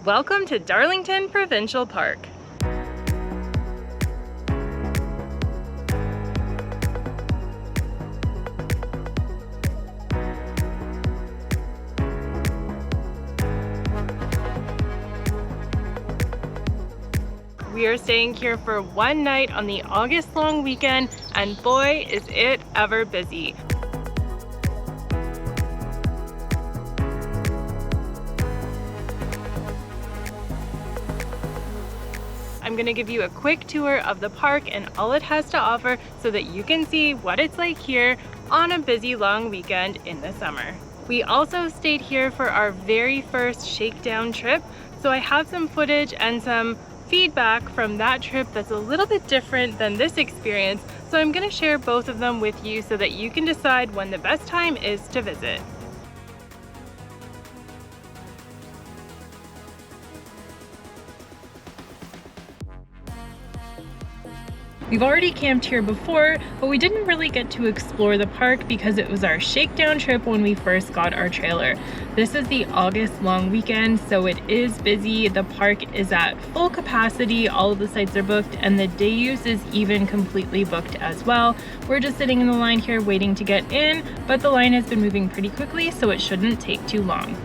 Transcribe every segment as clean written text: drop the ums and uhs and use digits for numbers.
Welcome to Darlington Provincial Park. We are staying here for one night on the August long weekend, and boy, is it ever busy. I'm going to give you a quick tour of the park and all it has to offer so that you can see what it's like here on a busy long weekend in the summer. We also stayed here for our very first shakedown trip, so I have some footage and some feedback from that trip that's a little bit different than this experience, so I'm going to share both of them with you so that you can decide when the best time is to visit. We've already camped here before, but we didn't really get to explore the park because it was our shakedown trip when we first got our trailer. This is the August long weekend, so it is busy. The park is at full capacity, all of the sites are booked, and the day use is even completely booked as well. We're just sitting in the line here waiting to get in, but the line has been moving pretty quickly, so it shouldn't take too long.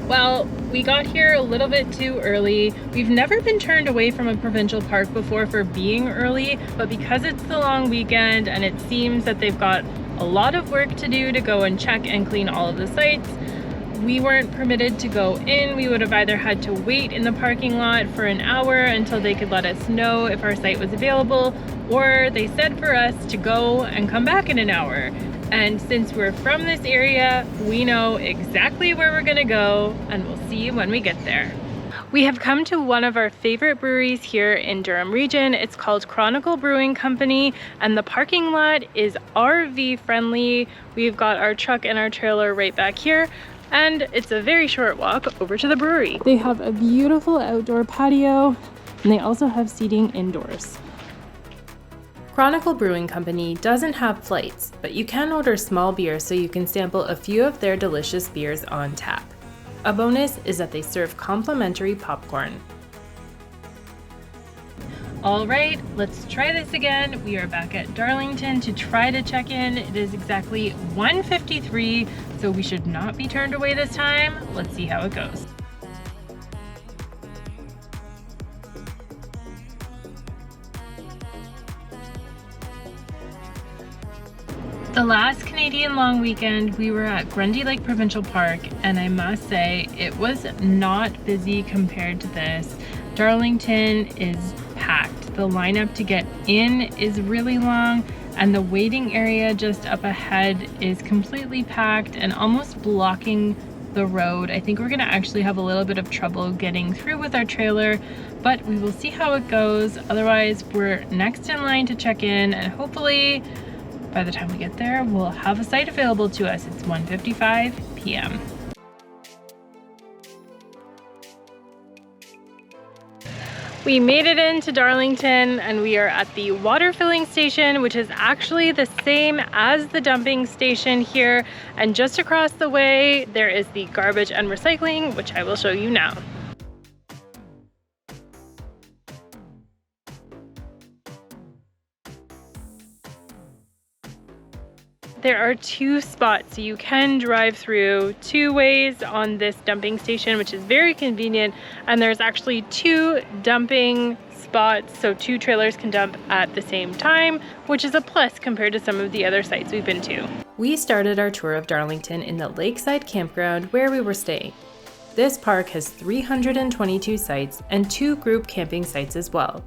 Well, we got here a little bit too early. We've never been turned away from a provincial park before for being early, but because it's the long weekend and it seems that they've got a lot of work to do to go and check and clean all of the sites, we weren't permitted to go in. We would have either had to wait in the parking lot for an hour until they could let us know if our site was available, or they said for us to go and come back in an hour. And since we're from this area, we know exactly where we're gonna go, and we'll see when we get there. We have come to one of our favorite breweries here in Durham region. It's called Chronicle Brewing Company, and the parking lot is RV friendly. We've got our truck and our trailer right back here, and it's a very short walk over to the brewery. They have a beautiful outdoor patio, and they also have seating indoors. Chronicle Brewing Company doesn't have flights, but you can order small beer so you can sample a few of their delicious beers on tap. A bonus is that they serve complimentary popcorn. All right, let's try this again. We are back at Darlington to try to check in. It is exactly 1:53, so we should not be turned away this time. Let's see how it goes. The last Canadian long weekend, we were at Grundy Lake Provincial Park, and I must say it was not busy compared to this. Darlington is packed. The lineup to get in is really long, and the waiting area just up ahead is completely packed and almost blocking the road. I think we're gonna actually have a little bit of trouble getting through with our trailer, but we will see how it goes. Otherwise, we're next in line to check in, and hopefully by the time we get there, we'll have a site available to us. It's 1:55 p.m. We made it into Darlington, and we are at the water filling station, which is actually the same as the dumping station here. And just across the way, there is the garbage and recycling, which I will show you now. There are two spots, so you can drive through two ways on this dumping station, which is very convenient. And there's actually two dumping spots, so two trailers can dump at the same time, which is a plus compared to some of the other sites we've been to. We started our tour of Darlington in the Lakeside campground where we were staying. This park has 322 sites and 2 group camping sites as well.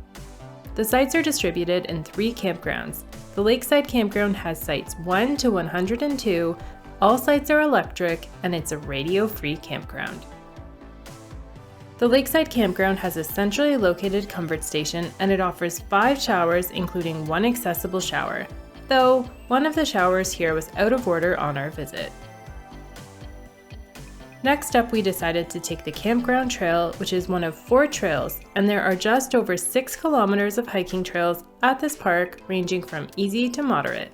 The sites are distributed in 3 campgrounds. The Lakeside campground has sites 1 to 102, all sites are electric, and it's a radio-free campground. The Lakeside campground has a centrally located comfort station, and it offers 5 showers including 1 accessible shower, though one of the showers here was out of order on our visit. Next up, we decided to take the campground trail, which is one of 4 trails, and there are just over 6 kilometers of hiking trails at this park, ranging from easy to moderate.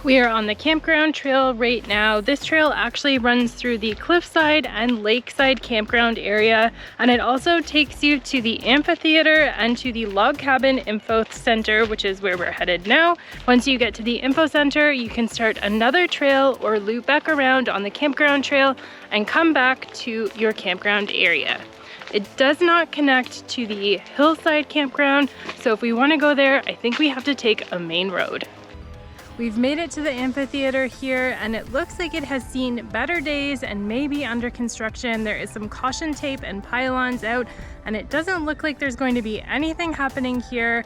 We are on the campground trail right now. This trail actually runs through the Cliffside and Lakeside campground area, and it also takes you to the amphitheater and to the log cabin info center, which is where we're headed now. Once you get to the info center, you can start another trail or loop back around on the campground trail and come back to your campground area. It does not connect to the hillside campground, so if we want to go there, I think we have to take a main road. We've made it to the amphitheater here, and it looks like it has seen better days and may be under construction. There is some caution tape and pylons out, and it doesn't look like there's going to be anything happening here.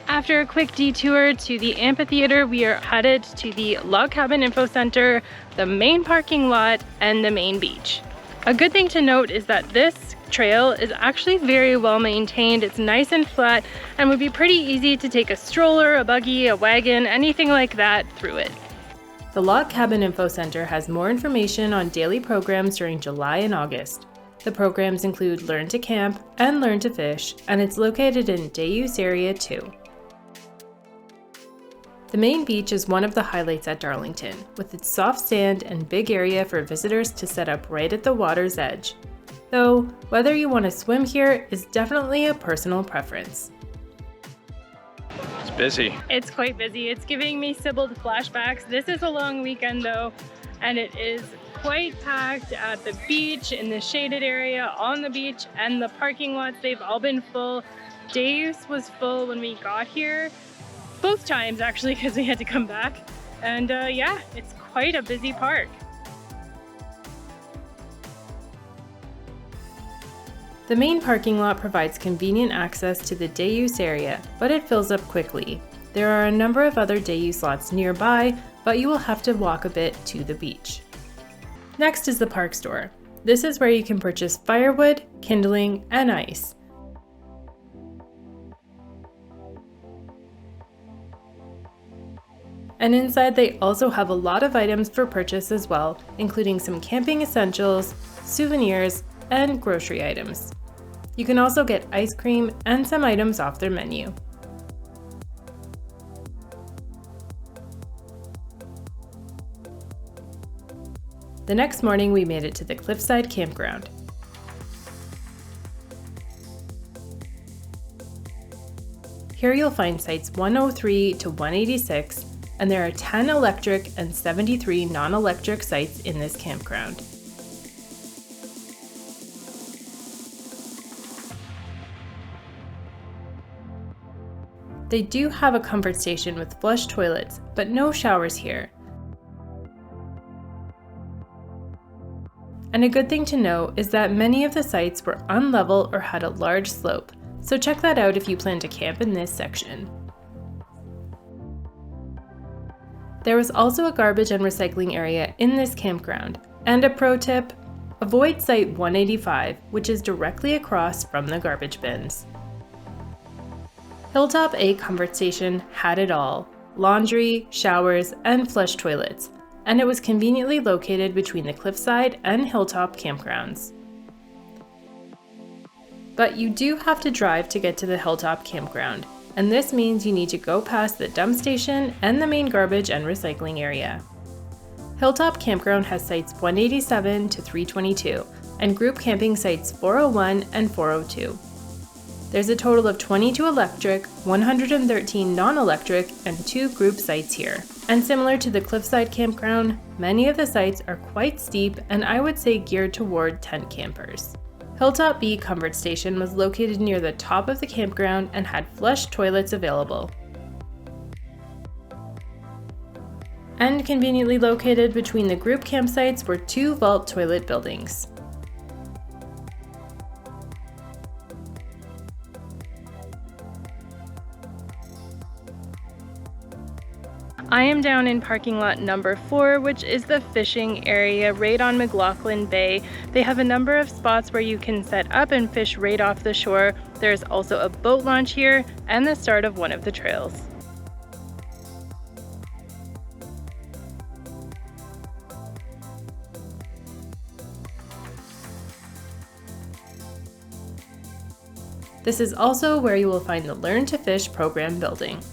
After a quick detour to the amphitheater, we are headed to the log cabin info center, the main parking lot, and the main beach. A good thing to note is that this trail is actually very well maintained. It's nice and flat and would be pretty easy to take a stroller, a buggy, a wagon, anything like that through it. The Log Cabin Info Center has more information on daily programs during July and August. The programs include Learn to Camp and Learn to Fish, and it's located in Day-Use Area 2. The main beach is one of the highlights at Darlington, with its soft sand and big area for visitors to set up right at the water's edge. Though, whether you want to swim here is definitely a personal preference. It's busy. It's quite busy. It's giving me Sybil flashbacks. This is a long weekend though, and it is quite packed at the beach, in the shaded area, on the beach, and the parking lots. They've all been full. Day-Use was full when we got here. Both times actually, because we had to come back. And yeah, it's quite a busy park. The main parking lot provides convenient access to the day-use area, but it fills up quickly. There are a number of other day-use lots nearby, but you will have to walk a bit to the beach. Next is the park store. This is where you can purchase firewood, kindling, and ice. And inside they also have a lot of items for purchase as well, including some camping essentials, souvenirs, and grocery items. You can also get ice cream and some items off their menu. The next morning we made it to the Cliffside campground. Here you'll find sites 103 to 186, and there are 10 electric and 73 non-electric sites in this campground. They do have a comfort station with flush toilets, but no showers here. And a good thing to know is that many of the sites were unlevel or had a large slope, so check that out if you plan to camp in this section. There was also a garbage and recycling area in this campground, and a pro tip, avoid site 185, which is directly across from the garbage bins. Hilltop A Comfort Station had it all: laundry, showers, and flush toilets, and it was conveniently located between the Cliffside and Hilltop campgrounds. But you do have to drive to get to the Hilltop campground, and this means you need to go past the dump station and the main garbage and recycling area. Hilltop Campground has sites 187 to 322, and group camping sites 401 and 402. There's a total of 22 electric, 113 non-electric, and 2 group sites here. And similar to the Cliffside campground, many of the sites are quite steep and I would say geared toward tent campers. Hilltop B Comfort Station was located near the top of the campground and had flush toilets available. And conveniently located between the group campsites were 2 vault toilet buildings. I am down in parking lot number 4, which is the fishing area right on McLaughlin Bay. They have a number of spots where you can set up and fish right off the shore. There's also a boat launch here and the start of one of the trails. This is also where you will find the Learn to Fish program building.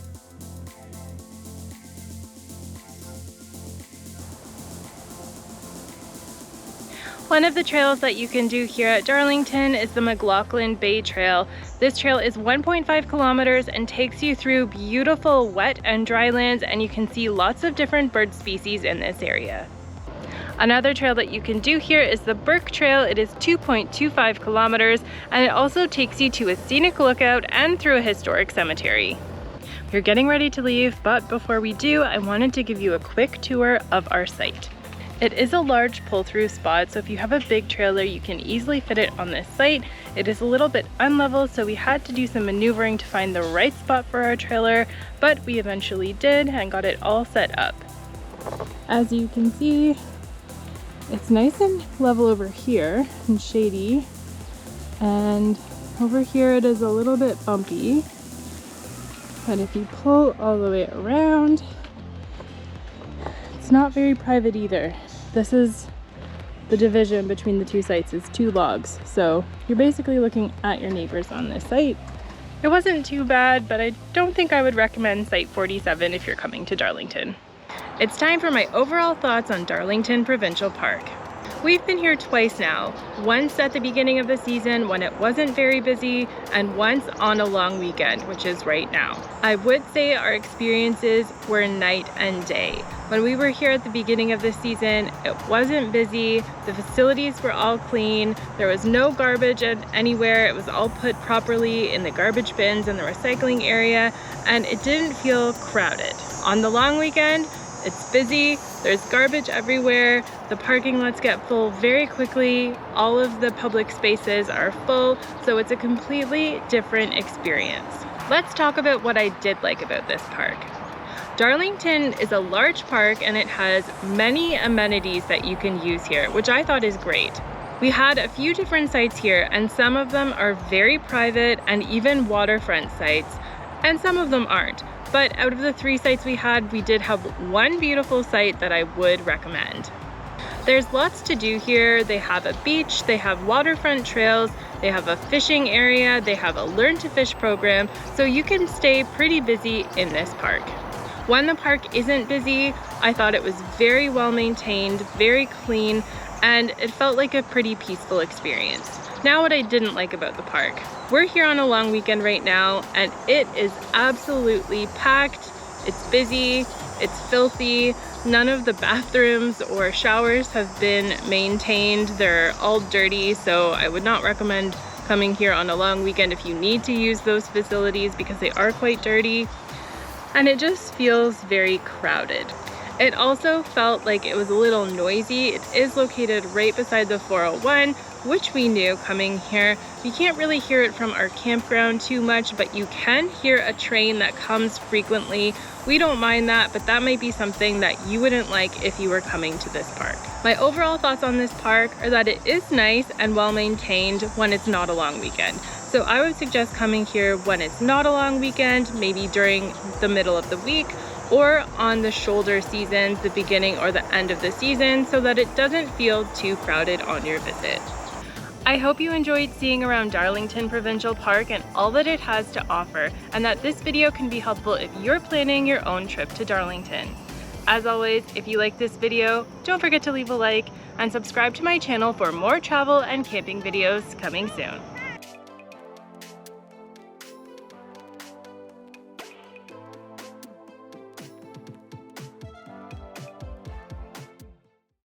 One of the trails that you can do here at Darlington is the McLaughlin Bay Trail. This trail is 1.5 kilometers and takes you through beautiful wet and dry lands, and you can see lots of different bird species in this area. Another trail that you can do here is the Burke Trail. It is 2.25 kilometers and it also takes you to a scenic lookout and through a historic cemetery. We're getting ready to leave, but before we do, I wanted to give you a quick tour of our site. It is a large pull-through spot, so if you have a big trailer, you can easily fit it on this site. It is a little bit unlevel, so we had to do some maneuvering to find the right spot for our trailer, but we eventually did and got it all set up. As you can see, it's nice and level over here and shady, and over here it is a little bit bumpy, but if you pull all the way around, it's not very private either. This is the division between the two sites, is 2 logs. So you're basically looking at your neighbors on this site. It wasn't too bad, but I don't think I would recommend Site 47 if you're coming to Darlington. It's time for my overall thoughts on Darlington Provincial Park. We've been here twice now, once at the beginning of the season when it wasn't very busy, and once on a long weekend, which is right now. I would say our experiences were night and day. When we were here at the beginning of the season, it wasn't busy, the facilities were all clean, there was no garbage anywhere, it was all put properly in the garbage bins in the recycling area, and it didn't feel crowded. On the long weekend, it's busy, there's garbage everywhere, the parking lots get full very quickly, all of the public spaces are full, so it's a completely different experience. Let's talk about what I did like about this park. Darlington is a large park and it has many amenities that you can use here, which I thought is great. We had a few different sites here, and some of them are very private and even waterfront sites, and some of them aren't. But out of the 3 sites we had, we did have one beautiful site that I would recommend. There's lots to do here. They have a beach, they have waterfront trails, they have a fishing area, they have a learn to fish program, so you can stay pretty busy in this park. When the park isn't busy, I thought it was very well maintained, very clean, and it felt like a pretty peaceful experience. Now what I didn't like about the park. We're here on a long weekend right now and it is absolutely packed, it's busy, it's filthy, none of the bathrooms or showers have been maintained, they're all dirty, so I would not recommend coming here on a long weekend if you need to use those facilities because they are quite dirty, and it just feels very crowded. It also felt like it was a little noisy. It is located right beside the 401, which we knew coming here. You can't really hear it from our campground too much, but you can hear a train that comes frequently. We don't mind that, but that might be something that you wouldn't like if you were coming to this park. My overall thoughts on this park are that it is nice and well maintained when it's not a long weekend. So I would suggest coming here when it's not a long weekend, maybe during the middle of the week, or on the shoulder seasons, the beginning or the end of the season, so that it doesn't feel too crowded on your visit. I hope you enjoyed seeing around Darlington Provincial Park and all that it has to offer, and that this video can be helpful if you're planning your own trip to Darlington. As always, if you like this video, don't forget to leave a like and subscribe to my channel for more travel and camping videos coming soon.